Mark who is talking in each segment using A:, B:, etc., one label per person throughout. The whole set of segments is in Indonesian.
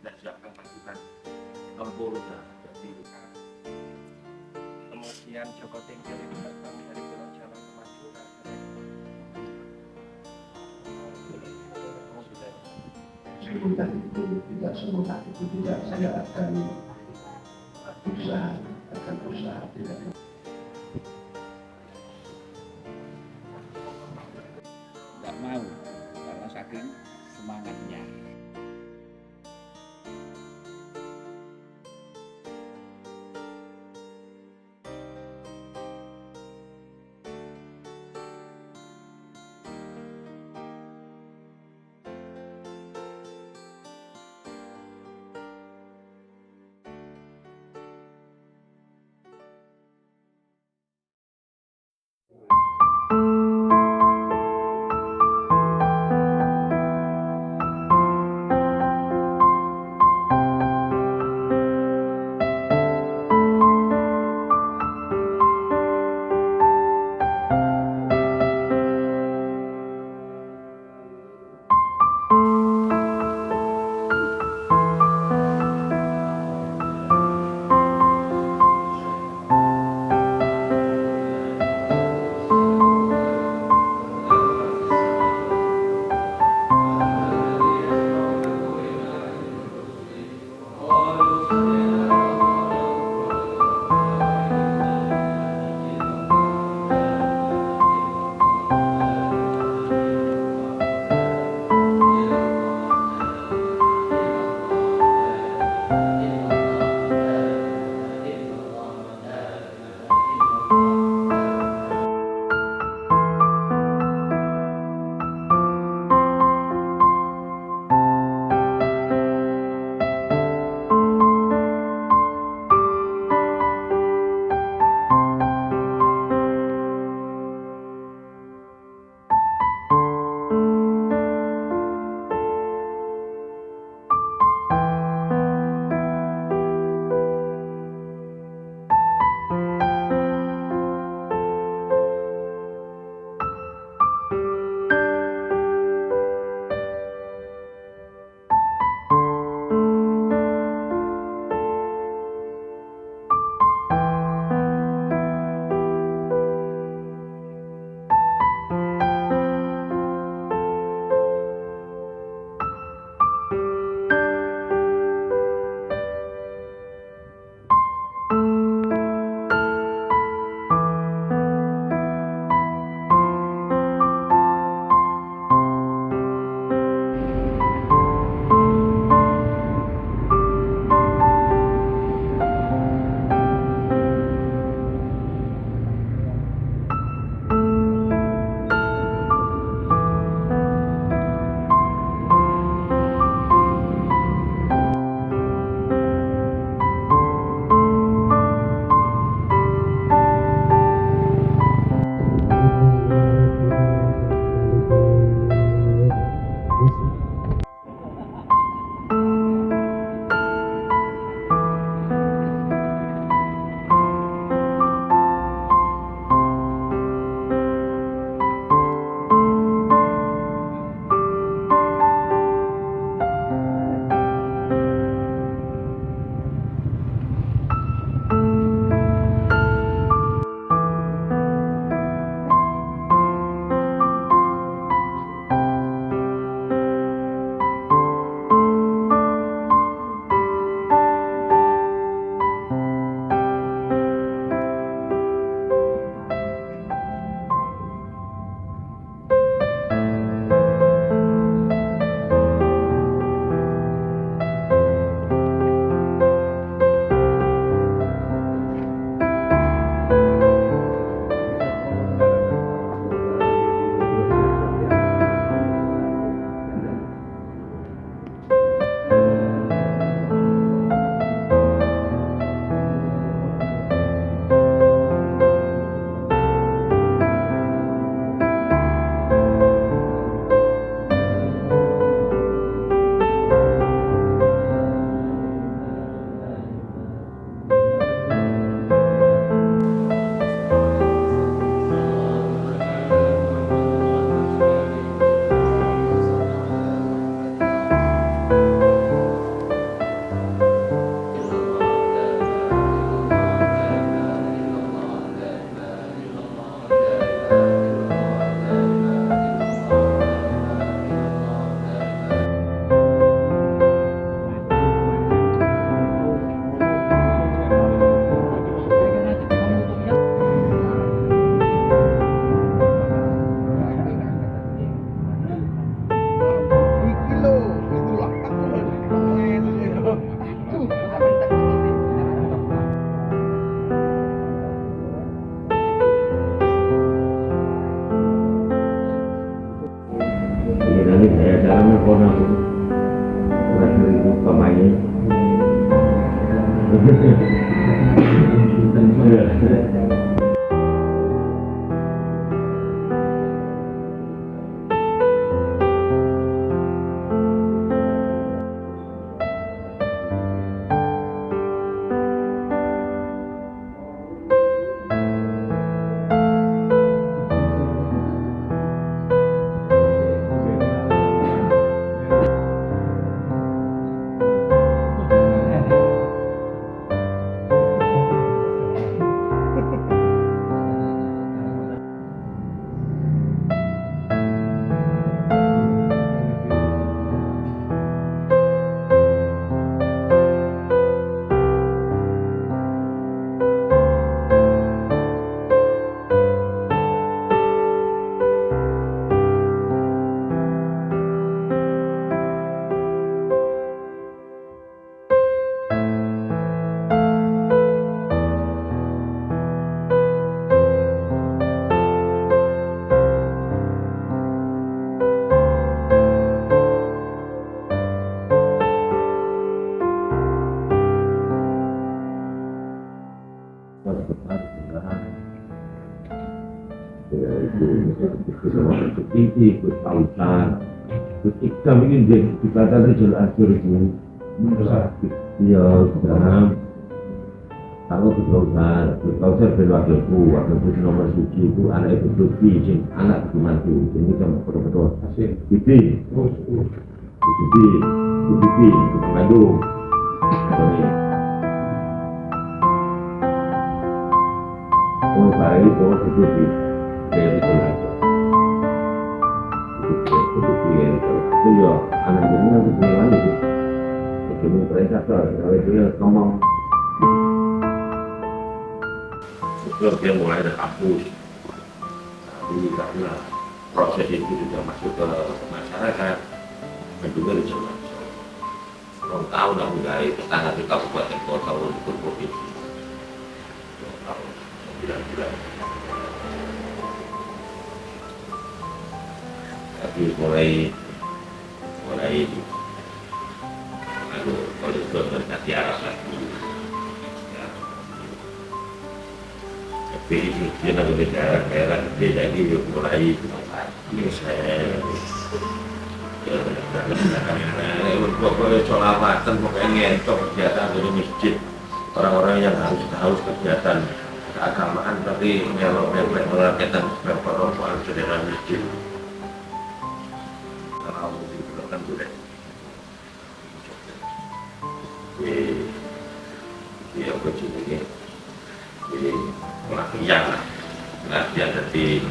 A: tidak siapkan pasukan tempur lah. Jadi
B: Kemudian Joko Tingkir itu datang dari Pulau Jawa ke Madura.
C: Semudah itu tidak semudah itu tidak saya akan usaha tidak.
D: Nggak mau karena saking semangatnya.
C: ini. Ikut pautan, ikut ikam ini dia dikatakan jalan akhir itu. Iya, dalam kalau berkautan berwakilku, wakilku nomor suci itu anak itu Lutfi, anak itu mantu, ini kan betul-betul Bibi, Bibi, Bandung, oh baik, oh Bibi, dari itu lagi. Itu ya anak ini kan kebetulan itu kebetulan mereka kalau dia ngomong itu dia mulai dari kampus tapi karena proses itu juga masuk ke masyarakat dan juga di jalan orang tahu dan mulai tetangga di kabupaten kota untuk provinsi tahun 9 tapi mulai kalau itu berkati arah lagi ya. Tapi dia nak daerah dia jadi mulai ini saya pokoknya sholawatan pokoknya ngentok kegiatan dari masjid orang-orang yang harus kegiatan keagamaan tapi melok-melok melakukan beberapa saudara masjid kalau diperlukan sudah di apa ini jadi latihan dari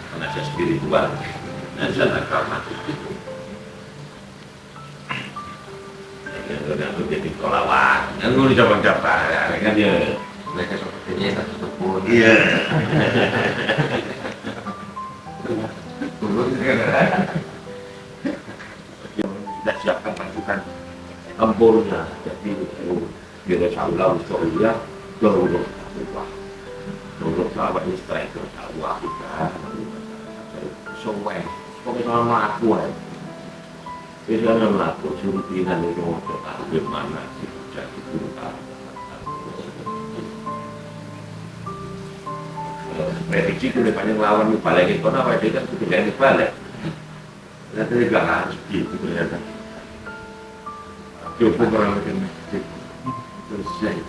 C: penasihat spiritual dan agama yang jadi kolawat yang mau dicoba-coba kan dia mereka sepertinya tak tutup iya sudah siapkan masukan tempurnya jadi bila Allah Ustazah dulu sahabat ini setelah itu Allah kita sowe pokoknya aku biasanya melaku surutinan itu mau tahu gimana sih jadi kita prediksi itu depannya ngelawan balik itu apa dia kan sudah jadi balik ternyata juga harus gitu ternyata cukup orang yang selesai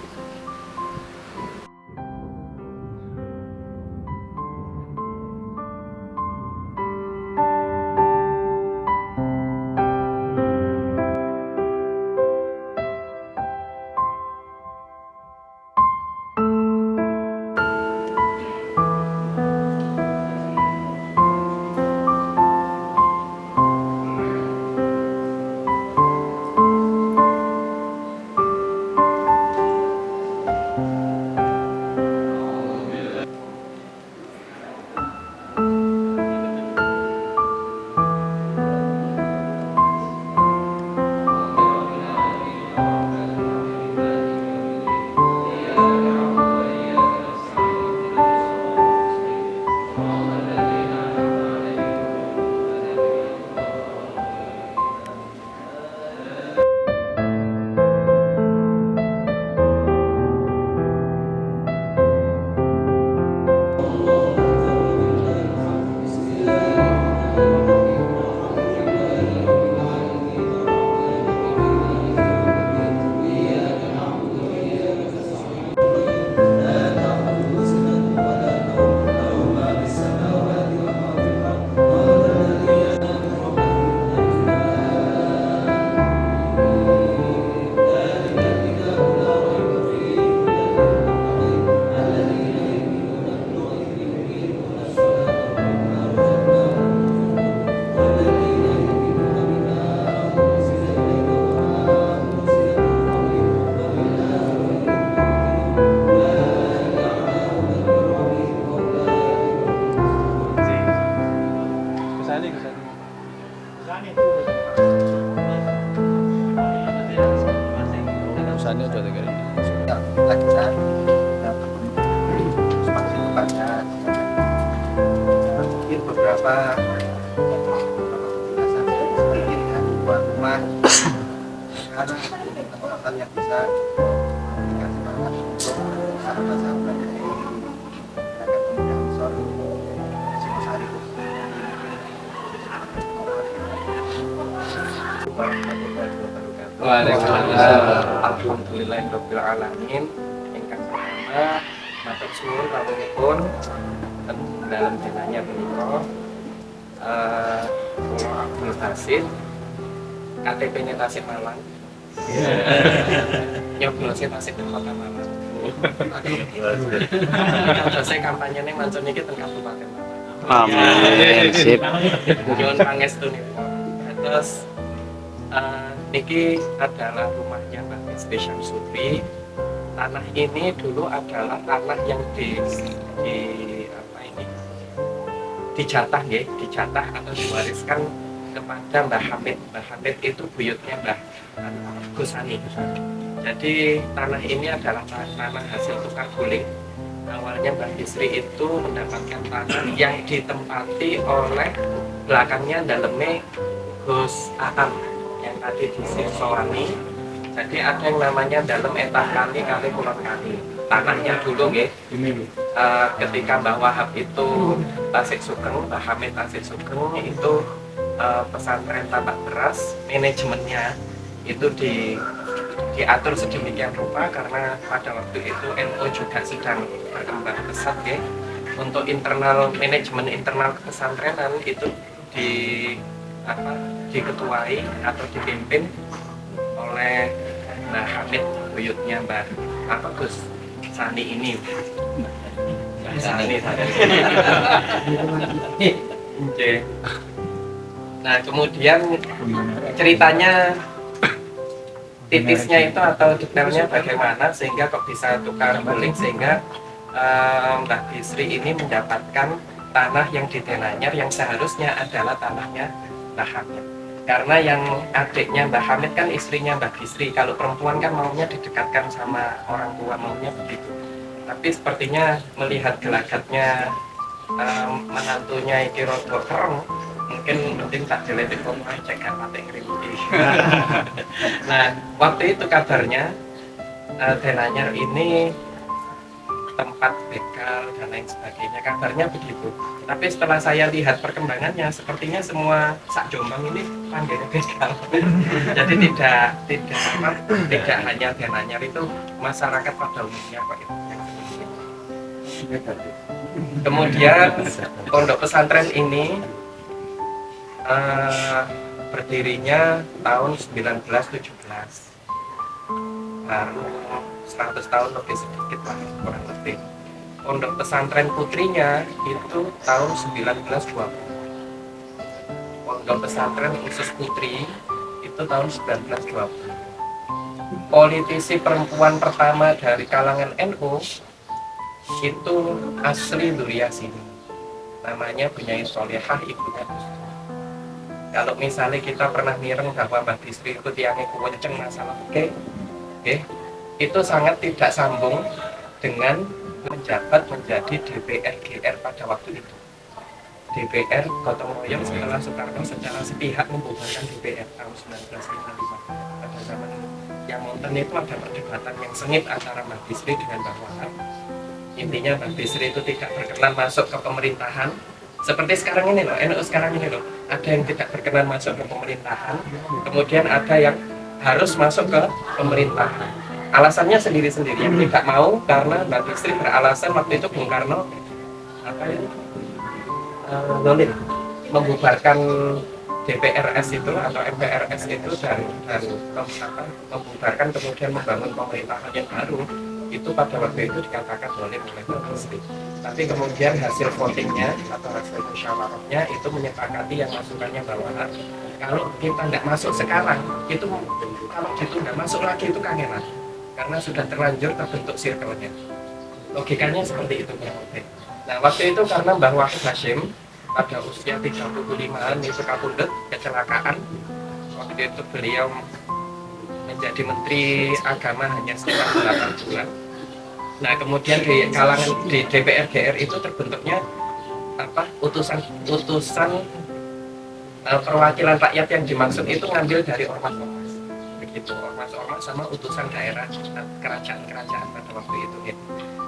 B: kita semakin banyak mungkin beberapa penjelasan seperti ini ya, buat rumah karena teman-teman yang bisa memberikan semangat untuk sahabat-sahabat dari Gerakan Pemuda Ansor Singosari.
E: Alhamdulillahirobbilalamin. Ingkang pertama matur suwun rawuhipun ten dalam dinanya menika kula Abdul Basit KTP-nya Tasikmalaya. Nyoblose Tasik Kota Malang. Saya kampanye ning mancun niki ten Kabupaten Malang.
F: Amin. Sip.
E: Nyuwun pangestunipun. Terus niki adalah rumahnya Mbak Misti Syamsuri. Tanah ini dulu adalah tanah yang dijatah ya, dijatah atau diwariskan kepada Mbah Hamid. Mbah Hamid itu buyutnya Mbah Gusani. Jadi tanah ini adalah tanah hasil tukar guling. Awalnya Mbah Bisri itu mendapatkan tanah yang ditempati oleh belakangnya dalamnya Gus Aam yang tadi di Sisowani. Jadi ada yang namanya dalam etah kali kulon kali. Tanahnya dulu nggih. Ketika Mbah Wahab itu Tasik Sugeng, Mbah Hamid Tasik Sugeng itu pesantren tambak beras, manajemennya itu diatur sedemikian rupa karena pada waktu itu NU juga sedang berkembang pesat ya. Untuk internal manajemen internal pesantrenan itu diketuai atau dipimpin oleh Mbah Hamid buyutnya Mbah Gus Sani ini. Mbah Sani Oke. Nah kemudian ceritanya tipisnya itu atau detailnya bagaimana sehingga kok bisa tukar guling sehingga Mbah Bisri ini mendapatkan tanah yang di Denanyar yang seharusnya adalah tanahnya Mbah Hamid. Karena yang adiknya Mbah Hamid kan istrinya Mbah Bisri. Kalau perempuan kan maunya didekatkan sama orang tua, maunya begitu. Tapi sepertinya melihat gelagatnya menantunya iki rada kereng, mungkin penting tak deletik pemain cek mati ngrimuti. Nah, waktu itu kabarnya Denanyar ini tempat begal dan lain sebagainya, kabarnya begitu. Tapi setelah saya lihat perkembangannya, sepertinya semua sak Jombang ini panggilnya begal. Jadi tidak hanya Denanyar, itu masyarakat pada umumnya Pak itu. Kemudian pondok pesantren ini berdirinya tahun 1917. Baru 100 tahun lebih sedikit lah kurang lebih. Pondok pesantren putrinya itu tahun 1920. Pondok pesantren khusus putri itu tahun 1920. Politisi perempuan pertama dari kalangan NU itu asli Duriya sini. Namanya Bunyai Solehah, ibunya Gus Dur. Kalau misalnya kita pernah mireng bahwa Mbah Bisri itu tiangnya kewenceng masalah itu sangat tidak sambung dengan menjabat menjadi DPR GR pada waktu itu. DPR gotong royong setelah Soekarno secara sepihak membubarkan DPR tahun 1955 pada zaman itu. Yang wonten itu ada perdebatan yang sengit antara Mbah Bisri dengan Mbah Wahab. Intinya Mbah Bisri itu tidak berkenan masuk ke pemerintahan. Seperti sekarang ini loh, NU sekarang ini loh, ada yang tidak berkenan masuk ke pemerintahan, kemudian ada yang harus masuk ke pemerintahan. Alasannya sendiri-sendiri, yang tidak mau karena Mbak Bisri beralasan waktu itu Bung Karno membubarkan DPRS itu atau MPRS itu dan membubarkan kemudian membangun pemerintahan yang baru. Itu pada waktu itu dikatakan oleh Mbak Bisri. Tapi kemudian hasil votingnya atau hasil musyawarahnya itu menyepakati yang masukannya bahwa kalau kita tidak masuk sekarang itu kalau ditunda masuk lagi itu kangenan karena sudah terlanjur terbentuk circle-nya. Logikanya seperti itu Bang. Nah waktu itu karena Mbah Wahid Hasyim pada usia 35-an itu kapundhut kecelakaan. Waktu itu beliau menjadi Menteri Agama hanya sekitar 8 bulan. Nah kemudian di kalangan di DPR GR itu terbentuknya utusan perwakilan rakyat yang dimaksud itu ngambil dari ormas-ormas, begitu, ormas-ormas sama utusan daerah kerajaan-kerajaan pada waktu itu ya.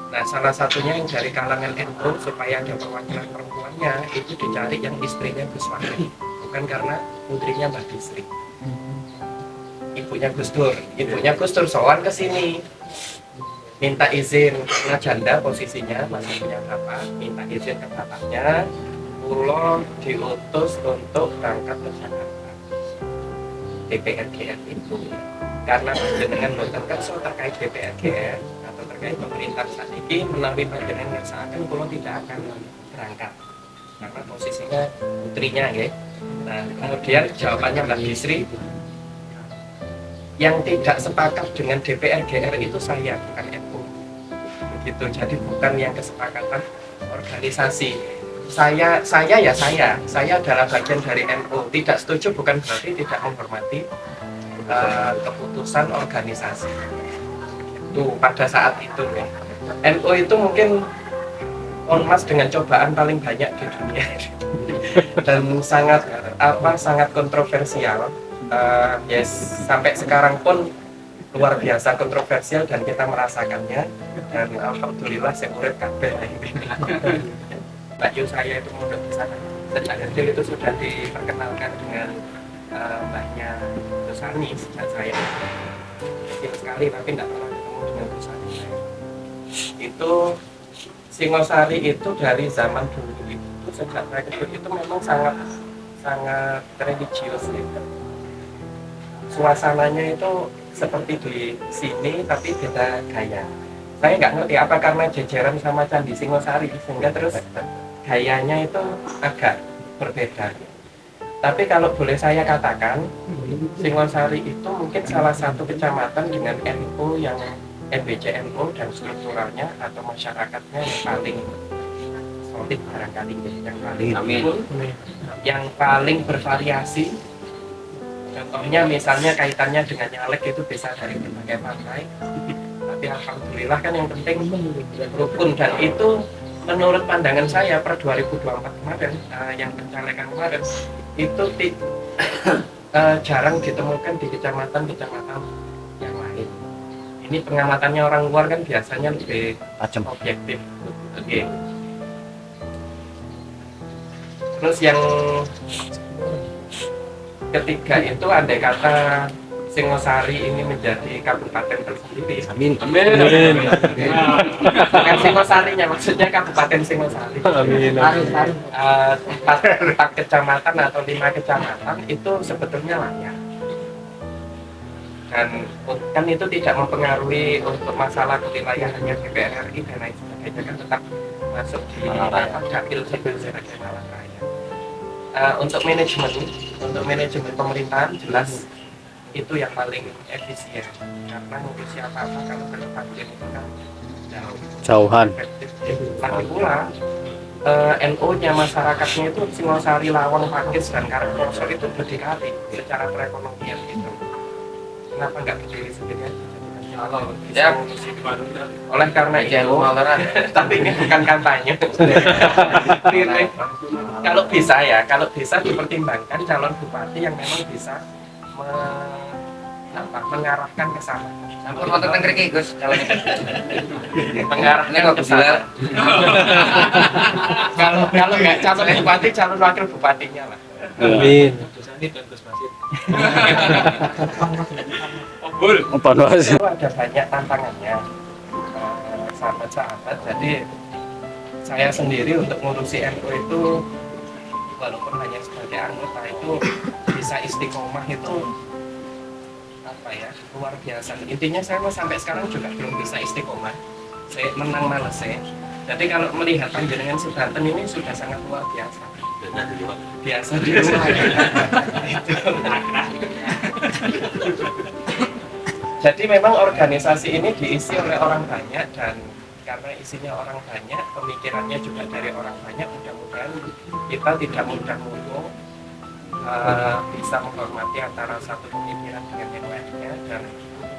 E: Nah salah satunya yang dari kalangan NU supaya ada perwakilan perempuannya itu dicari yang istrinya Gus Wakil, bukan karena putrinya Mbak Bisri, ibunya Gus Dur sowan ke sini minta izin karena janda posisinya masih punya bapak, minta izin ke bapaknya pulau diutus untuk berangkat ke Jakarta. DPR GR itu karena dengan boten kerso terkait DPR GR atau terkait pemerintah saat ini menawi panjenengan seakan pulau tidak akan berangkat karena posisinya putrinya ya. Nah kemudian jawabannya Mbak Bisri, yang tidak sepakat dengan DPR GR itu saya, bukan NU, begitu. Jadi bukan yang kesepakatan organisasi. Saya adalah bagian dari NU. Tidak setuju bukan berarti tidak menghormati keputusan organisasi. Itu pada saat itu ya. NU itu mungkin ormas dengan cobaan paling banyak di dunia dan sangat kontroversial. Sampai sekarang pun luar biasa kontroversial dan kita merasakannya, dan alhamdulillah saya urip kabeh. Mbak Yu saya itu mudah di sana. Sejak kecil itu sudah diperkenalkan dengan mbahnya Tusani sejak saya kecil sekali, tapi tidak pernah ketemu dengan Tusani. Itu Singosari itu dari zaman dulu itu sejak saya kecil itu memang sangat religius gitu. Suasananya itu seperti di sini tapi beda gaya. Saya nggak ngerti apa karena jejeran sama Candi Singosari sehingga terus gayanya itu agak berbeda. Tapi kalau boleh saya katakan, Singosari itu mungkin salah satu kecamatan dengan NU yang NBC-NU dan strukturalnya atau masyarakatnya yang paling solid barangkali, yang paling bervariasi. Contohnya misalnya kaitannya dengan nyalek itu bisa dari berbagai partai, tapi alhamdulillah kan yang penting rukun, dan itu menurut pandangan saya per 2024 kemarin yang pencalekan kemarin itu jarang ditemukan di kecamatan-kecamatan yang lain. Ini pengamatannya orang luar kan biasanya lebih objektif. Oke. Terus yang ketiga itu andai kata Singosari ini menjadi kabupaten tersendiri. Amin. Bukan Singosarinya, maksudnya kabupaten Singosari. Amin. 4 kecamatan atau 5 kecamatan itu sebetulnya layak. Dan kan itu tidak mempengaruhi untuk masalah kewilayahannya DPR RI dan lain sebagainya, kan tetap masuk di dapil sipil sebagai Malang Raya. Untuk manajemen pemerintahan jelas itu yang paling efisien, karena ngurusi apa-apa kalau ke depan itu kan jauhan. Tapi pula NU-nya masyarakatnya itu Singosari, Lawang, Pakis dan Karangkrosor itu berdikari secara perekonomian gitu. Kenapa nggak berdiri sendiri aja? Ya, oleh karena itu, tapi ini bukan kampanye. Kalau bisa dipertimbangkan calon bupati yang memang bisa mengarahkan ke sana.
F: Sampun wonten teng mriki Gus,
E: mengarahnya ke sana. Kalau nggak calon bupati, calon wakil bupatinya lah.
G: Amin.
E: Itu ada banyak tantangannya, sahabat-sahabat. Jadi saya sendiri untuk ngurusi NU itu walaupun hanya sebagai anggota itu bisa istiqomah itu apa ya, luar biasa. Intinya saya sampai sekarang juga belum bisa istiqomah. Saya menang males saya. Jadi kalau melihat panjenengan Sudanten ini sudah sangat luar biasa. Biasa di rumah. Jadi memang organisasi ini diisi oleh orang banyak, dan karena isinya orang banyak, pemikirannya juga dari orang banyak, mudah-mudahan kita tidak mudah mundur bisa menghormati antara satu pemikiran dengan yang lainnya, dan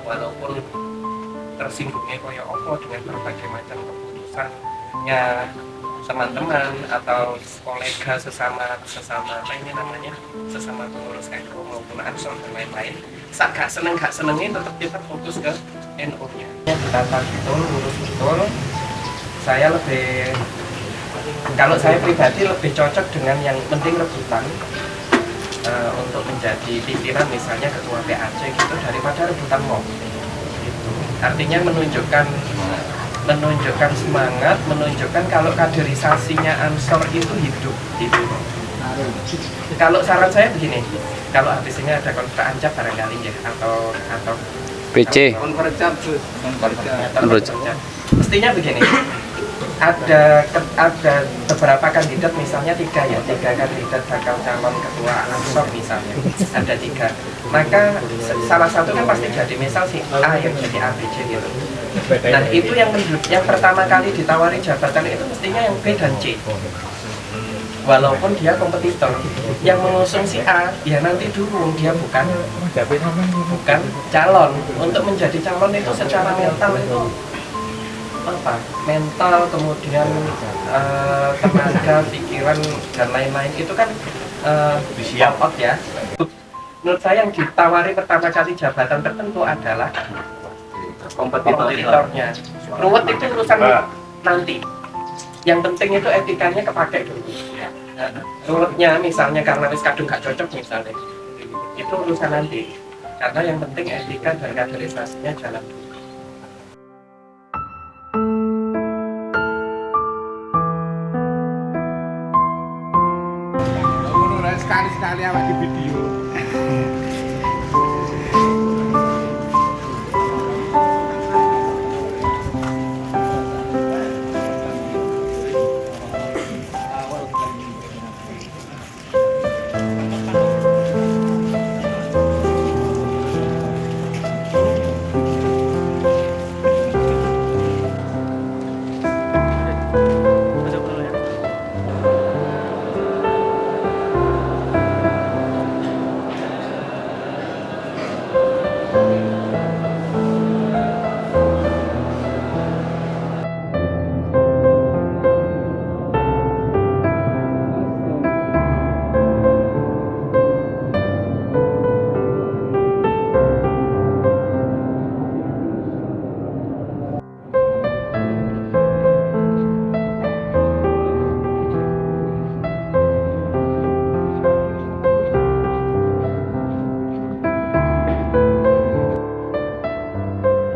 E: walaupun tersinggungnya koyo opo dengan berbagai macam keputusannya teman-teman atau kolega sesama apa ini namanya, sesama pengurus NU maupun Ansor dan lain-lain, saat gak senengnya tetap kita fokus ke NU-nya. Ditata betul, lurus betul. Saya lebih, kalau saya pribadi lebih cocok dengan yang penting rebutan untuk menjadi pimpinan, misalnya ketua PAC gitu, daripada rebutan mob gitu. Artinya menunjukkan semangat, menunjukkan kalau kaderisasinya Ansor itu hidup gitu. Kalau saran saya begini, kalau habis ini ada konfer ancap barangkali ya, atau
F: PC.
B: Konverjap, Gus.
E: mestinya begini, ada beberapa kandidat, misalnya tiga kandidat bakal calon ketua Ansor misalnya, ada 3, maka salah satu kan pasti jadi, misal si A yang jadi ABC gitu. Nah itu yang pertama kali ditawari jabatan itu mestinya yang B dan C, walaupun dia kompetitor. Yang mengusung si A ya nanti dulu, dia bukan calon. Untuk menjadi calon itu secara mental itu apa, mental, kemudian tenaga, pikiran dan lain-lain itu kan out ya. Menurut saya yang ditawari pertama kali jabatan tertentu adalah kompetitornya. Ruwet itu urusan nanti. Yang penting itu etikanya kepake dulu. Ruwetnya misalnya karena wis kadung gak cocok misalnya, itu urusan nanti. Karena yang penting etika dan kaderisasinya jalan dulu.
B: Sekali-sekali awak di video.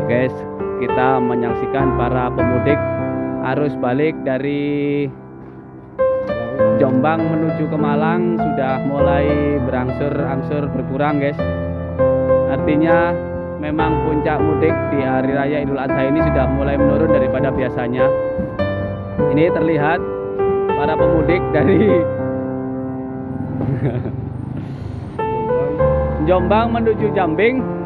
F: Guys, kita menyaksikan para pemudik arus balik dari Jombang menuju ke Malang sudah mulai berangsur-angsur berkurang, guys. Artinya memang puncak mudik di hari raya Idul Adha ini sudah mulai menurun daripada biasanya. Ini terlihat para pemudik dari Jombang menuju Jambing.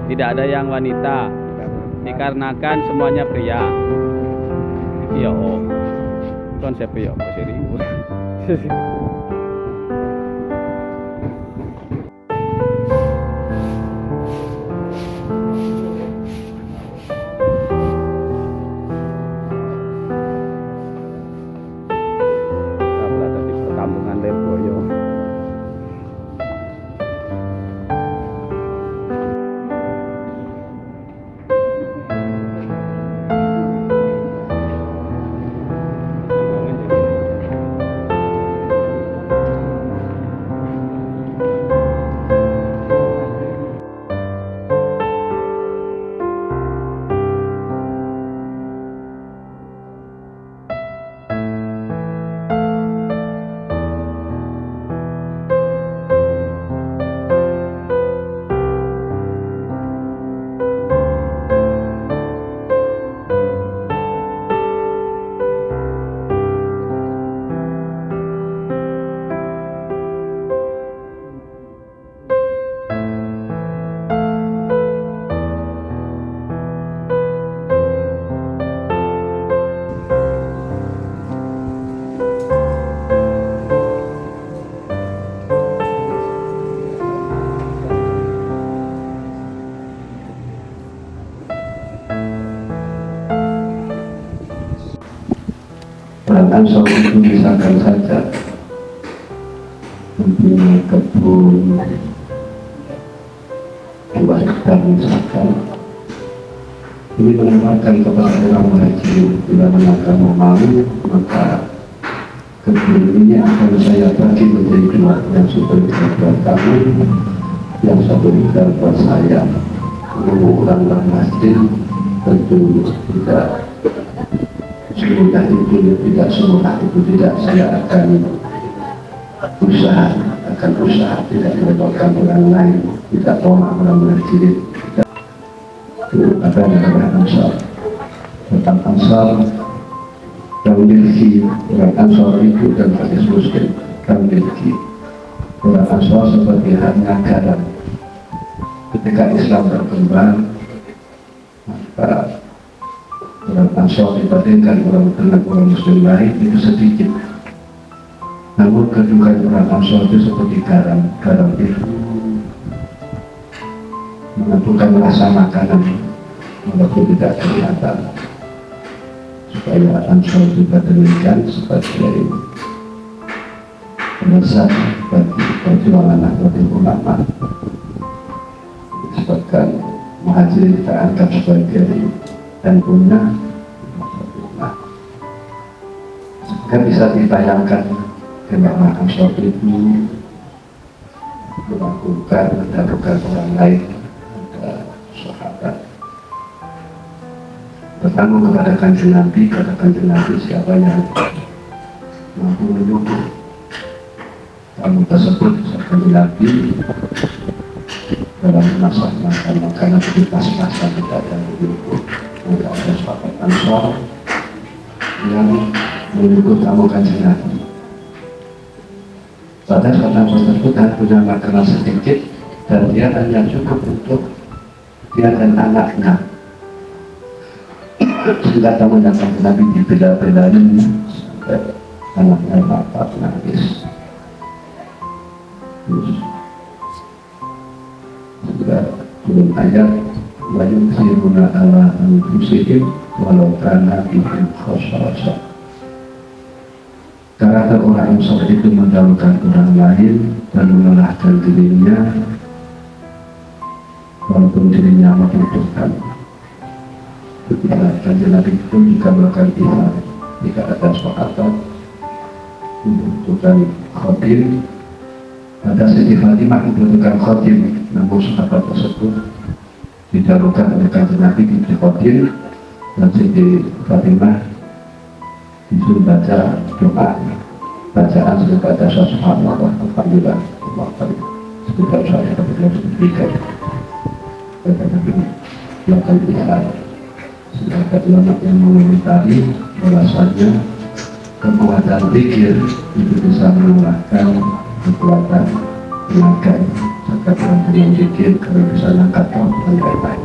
F: Tidak ada yang wanita, dikarenakan semuanya pria. Iya, konsepnya apa sih? Kita berada di perkampungan Lirboyo.
G: Ansor itu misalkan saja mempunyai kebun 2 hektar misalkan, ini menawarkan kepada orang muhajir, bila mana kamu mau, maka kebun ini akan saya bagi menjadi 2, yang satu hektar buat kamu, yang satu hektar buat saya. Orang masjid tentu tidak semudah itu, tidak semudah itu, tidak. Saya akan usaha tidak merepotkan orang lain, tidak tolak orang masjid. Itu ada orang Ansor. Tentang Ansor yang memiliki orang Ansor itu dan hadis Muslim yang memiliki orang Ansor seperti halnya garam. Ketika Islam berkembang, maka orang Ansor dibandingkan dengan orang Muslim lain itu sedikit. Namun kedudukan orang Ansor itu seperti garam. Garam itu menentukan rasa makanan walaupun tidak kelihatan, supaya Ansor juga demikian sebagai pemesan bagi perjuangan Nahdlatul Ulama. Disebutkan muhajirin kita anggap sebagai dan punya, kan bisa dibayangkan bagaimana Ansor itu melakukan mendahulukan orang lain, ada sahabat bertanggung kepada Kanjeng Nabi, kata Kanjeng Nabi, siapa yang mampu menunggu tamu tersebut, Kanjeng Nabi dalam memasak makanan di pas-pasan tidak ada menunggu. Maka ada sahabat Ansor yang menunggu tamu Kanjeng Nabi. Pada saat Ansor tersebut hanya punya makanan sedikit dan dia hanya cukup untuk dia dan anaknya. Sehingga tamu datang ke Nabi dibela-belain sampai anaknya bapak nangis. Sudah turun ayat wa yusiruna ala anfusihim walau kana bihim khasasah. Karakter orang Ansor itu mendahulukan orang lain dan mengalahkan dirinya walaupun dirinya membutuhkan. Ketika Kanjeng Nabi pun juga melakukan ihsan. Jika ada sahabat membutuhkan khotim, ada Siti Fatimah membutuhkan khotim, namun sahabat tersebut didahulukan oleh Kanjeng Nabi diberi khotim, dan Siti Fatimah disuruh baca doa, bacaan daripada Subhanallah, Alhamdulillah, Allah sekitar saya apabila diberikan kepada Nabi melakukan ihsan. Sedangkan ulama yang mengomentari bahwasanya kekuatan pikir itu bisa mengalahkan kekuatan tenaga. Zakat orang dengan pikir kalau bisa angkat dan lain-lain.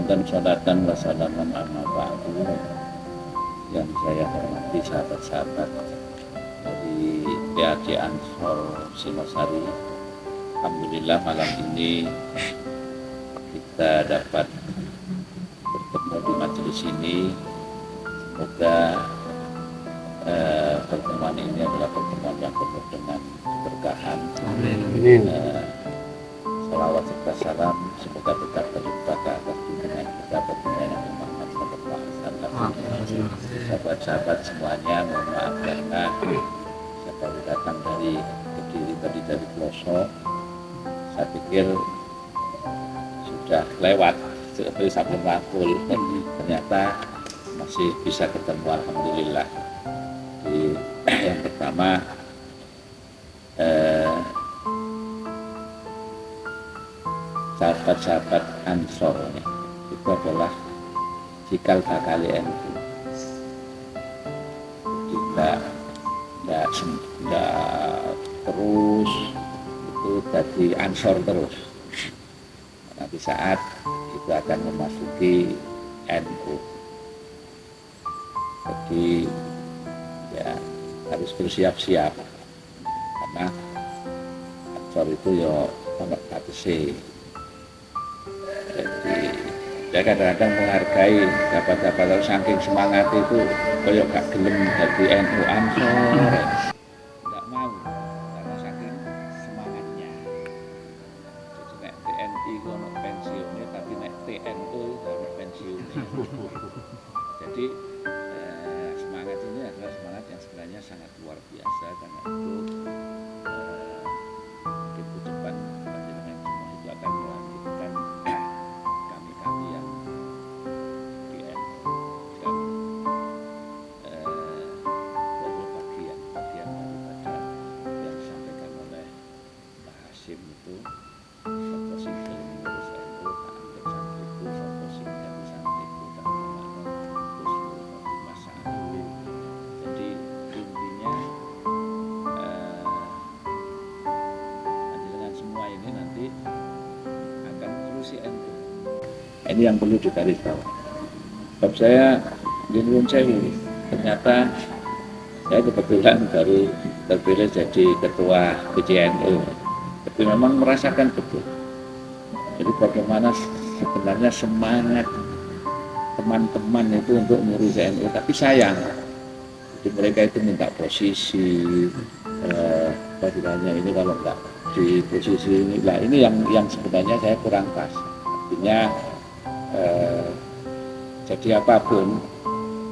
D: dan salatan wa salaman amma ba'du. Yang saya hormati sahabat-sahabat dari PAJ Ansor Singosari. Alhamdulillah malam ini kita dapat bertemu di majelis ini. Semoga pertemuan ini adalah pertemuan yang penuh dengan keberkahan. Salawat serta salam semoga tetap terlimpah atas junjungan kita baginda Nabi Muhammad sallallahu alaihi wasallam. Sahabat-sahabat semuanya, mohon maaf karena saya baru datang dari Kediri tadi dari pelosok. Saya pikir sudah lewat sampai Rangkul, ternyata masih bisa ketemu, alhamdulillah. Yang pertama sahabat-sahabat Ansor ini itu adalah cikal bakal NU. Tidak terus itu jadi Ansor terus. Nanti saat itu akan memasuki NU. Jadi ya harus bersiap-siap karena Ansor itu ya sangat batasi. Jadi saya kadang-kadang menghargai dapat saking semangat itu koyo gak gelem jadi NU Ansor. Enggak mau karena saking semangatnya. Jadi nek TNI ku ono pensiunnya, tapi nek TNU ono pensiunnya. Jadi semangat ini adalah semangat yang sebenarnya sangat luar biasa, karena itu mungkin ke depan panjenengan semua juga akan melanjutkan kami yang di NU dan bagian daripada yang disampaikan oleh Pak Hasim itu, sopo sing mengurus NU, Pak Angger Santriku, sopo sing jadi santriku, dan terus masa lalu. Jadi intinya panjenengan semua ini nanti akan mengurusi NU. Ini yang perlu digarisbawahi. Sebab saya di Nuwun Sewu, ternyata saya kebetulan baru terpilih jadi ketua PJNU, tapi memang merasakan betul. Jadi bagaimana sebenarnya semangat teman-teman itu untuk mengurus NU, tapi sayang, jadi mereka itu minta posisi, istilahnya ini kalau enggak di posisi ini, lah ini yang sebenarnya saya kurang pas. Artinya jadi apapun,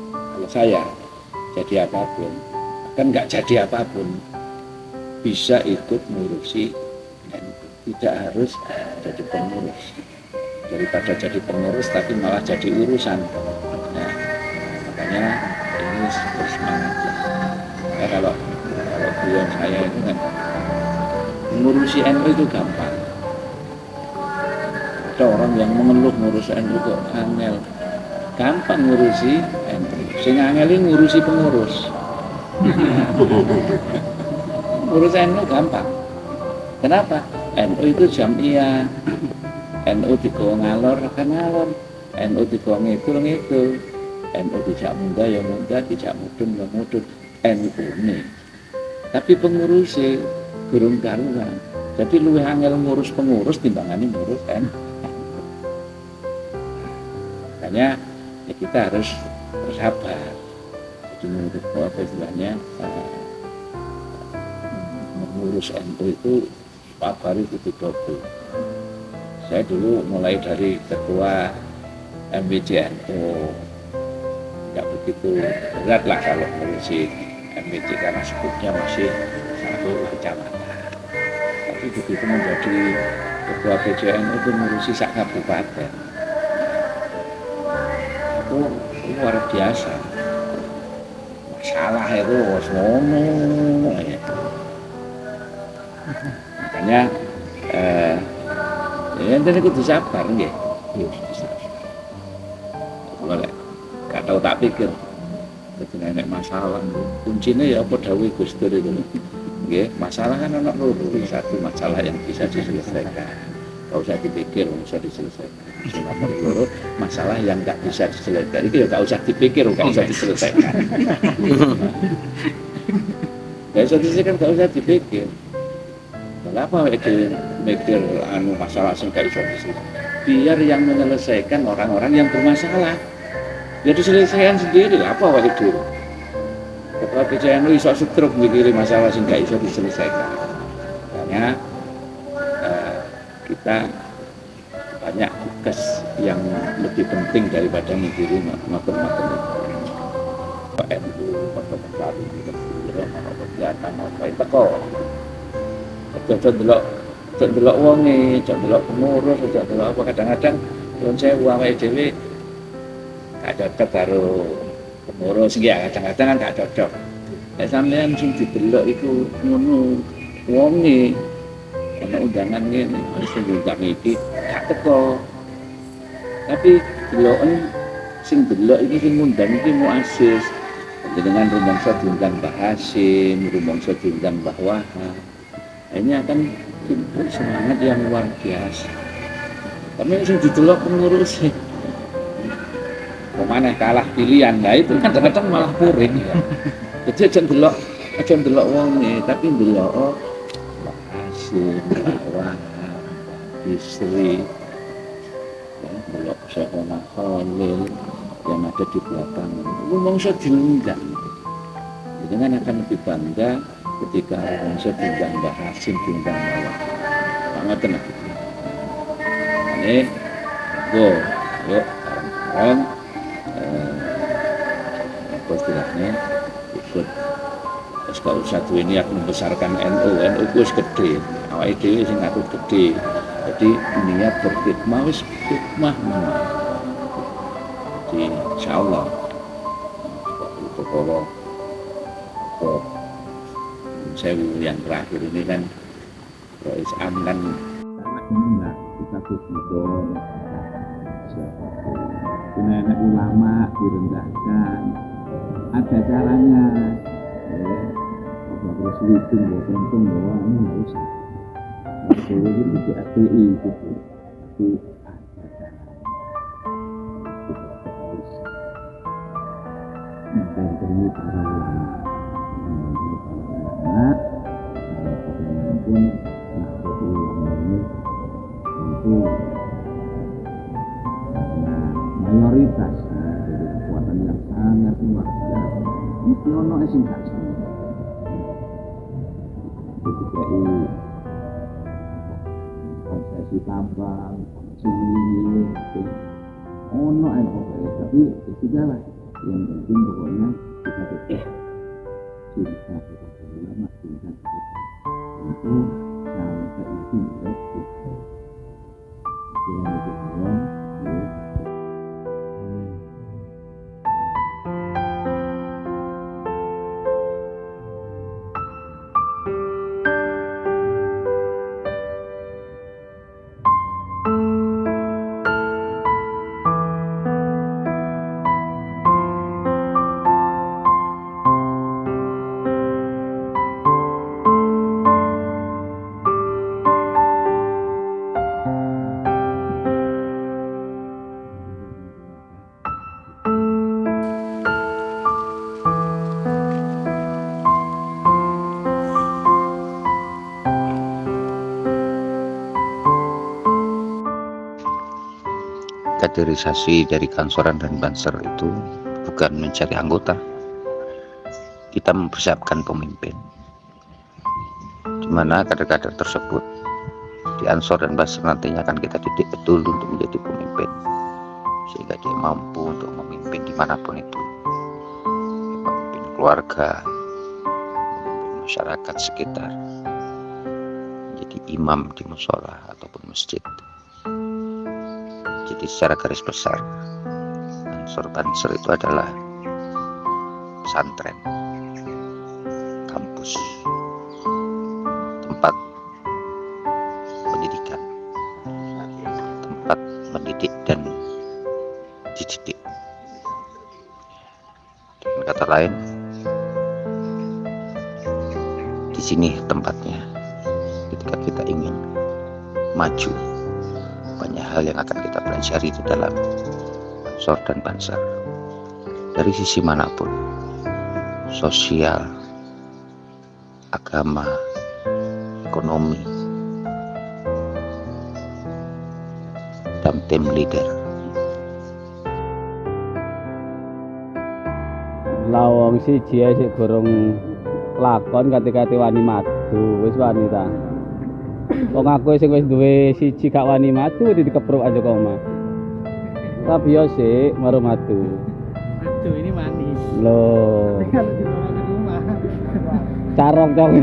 D: kalau saya jadi apapun, kan nggak jadi apapun, bisa ikut mengurusi NU, tidak harus jadi pengurus. Daripada jadi pengurus tapi malah jadi urusan. Nah, makanya ini bersemangat. Ya, kalau beliau saya itu kan mengurusi NU itu gampang. Ada orang yang mengeluh ngurus NU kok angel. Gampang ngurusi NU. Sing angel ngurusi pengurus. Ngurus NU gampang. Kenapa? NU itu jamiah. NU digawa ngalor kan ngalor. NU digawa ngidul. NU tidak munggah ya munggah, tidak mudun ya mudun. NU ini. Tapi pengurusnya gurung karuan. Jadi luwih angel ngurus pengurus timbangane ngurus NU. Makanya ya kita harus bersabar. Jadi menurut apa istilahnya mengurus NU itu sabar itu double. Saya dulu mulai dari ketua MWJNU, nggak begitu berat lah kalau ngurusi MWJ karena skupnya masih satu kecamatan. Tapi begitu menjadi ketua PJNU itu ngurusi sak kabupaten. Itu luar biasa. Masalah itu ngono ya. Makanya ya enten kudu sabar nggih. Boleh. Gak tahu tak pikir. Dadi nek masalah kuncinya ya apa dawuh Gus Dur itu. Nggih, masalah kan ana loro, satu masalah yang bisa diselesaikan. Gak usah dipikir, bisa diselesaikan. Nomor loro, masalah yang nggak bisa diselesaikan itu ya gak usah dipikir, gak usah diselesaikan. Gak usah diselesaikan, gak usah dipikir. Kenapa itu mikir masalah sing gak bisa diselesaikan? Biar yang menyelesaikan orang-orang yang bermasalah. Ya diselesaikan sendiri, apa waktu itu? Ketua PCNU iso stroke mikirin masalah sing gak bisa diselesaikan. Makanya kita banyak tugas yang lebih penting daripada mikirin makan-makan itu. Pak NU, Pak Baru, Pak Kegiatan, apa itu kok? Cok delok wonge, cok delok pengurus, cok delok apa kadang-kadang nyuwun sewu awake dhewe gak cocok karo pengurus ya, kadang-kadang kan gak cocok. Nek sampean sing didelok iku ngono wonge ana undangan ngene, wis diundang iki gak teko. Tapi deloken sing delok iki sing ngundang iki muasis. Dengan rumangsa diundang Mbah Hasim, rumangsa diundang Mbah Wahab. Ini akan timbul semangat yang luar biasa. Tapi yang didelok pengurus kemana kalah pilihan, nah itu kadang-kadang malah boring ya. Jadi aja delok wonge, tapi delok Hasim, Wahab, istri, delok Syekhona Khalil yang ada di belakang. Rumangsa diundang. Jadi kan akan lebih bangga ketika rumangsa diundang Mbah Hasim, diundang Mbah Wahab. Ngoten lho. Ini go, yuk bareng istilahnya ikut terus gak usah tuh ini aku membesarkan NU itu wis gede, awake dhewe sing aku gede, jadi niat berkhidmah wis khidmah memang. Jadi insyaallah itu kalau sewu yang terakhir ini kan Rois Am kan enggak kita tujuan siapapun anak ulama direndahkan, ada caranya. Kalau seliding, untung bahwa ini nggak usah. Jadi itu di API gitu, tapi ada caranya. Kita harus mendampingi para ulama, bagaimanapun Nahdlatul Ulama ini tentu karena mayoritas dari kekuatan yang sangat luar biasa. Mesti ono sing gak seneng. Ketika konsesi tambang, cilik, ono tapi tidaklah yang penting pokoknya kita tetap cinta kepada ulama, cinta kepada itu sampai itu itu yang dibilang
H: kaderisasi dari Kansoran dan Banser itu bukan mencari anggota, kita mempersiapkan pemimpin, di mana kader-kader tersebut di Ansor dan Banser nantinya akan kita didik betul untuk menjadi pemimpin, sehingga dia mampu untuk memimpin dimanapun itu, memimpin keluarga, memimpin masyarakat sekitar, menjadi imam di mushola ataupun masjid. Jadi secara garis besar Ansor Banser itu adalah pesantren, kampus, tempat pendidikan, tempat mendidik dan dididik. Dengan kata lain, di sini tempatnya ketika kita ingin maju banyak hal yang akan kita pelajari di dalam Ansor dan Banser dari sisi manapun, sosial, agama, ekonomi, dan tim leader.
F: Lawang siji ae sik gorong lakon kate-kate wani madu, wis wani ta. Wong aku sing wis duwe siji gak wani madu dikepruk aja kok omah. Tapi yo sik maru madu.
I: Madu ini manis.
F: Loh.
I: Kalau dibawa ke rumah.
F: Carok dong.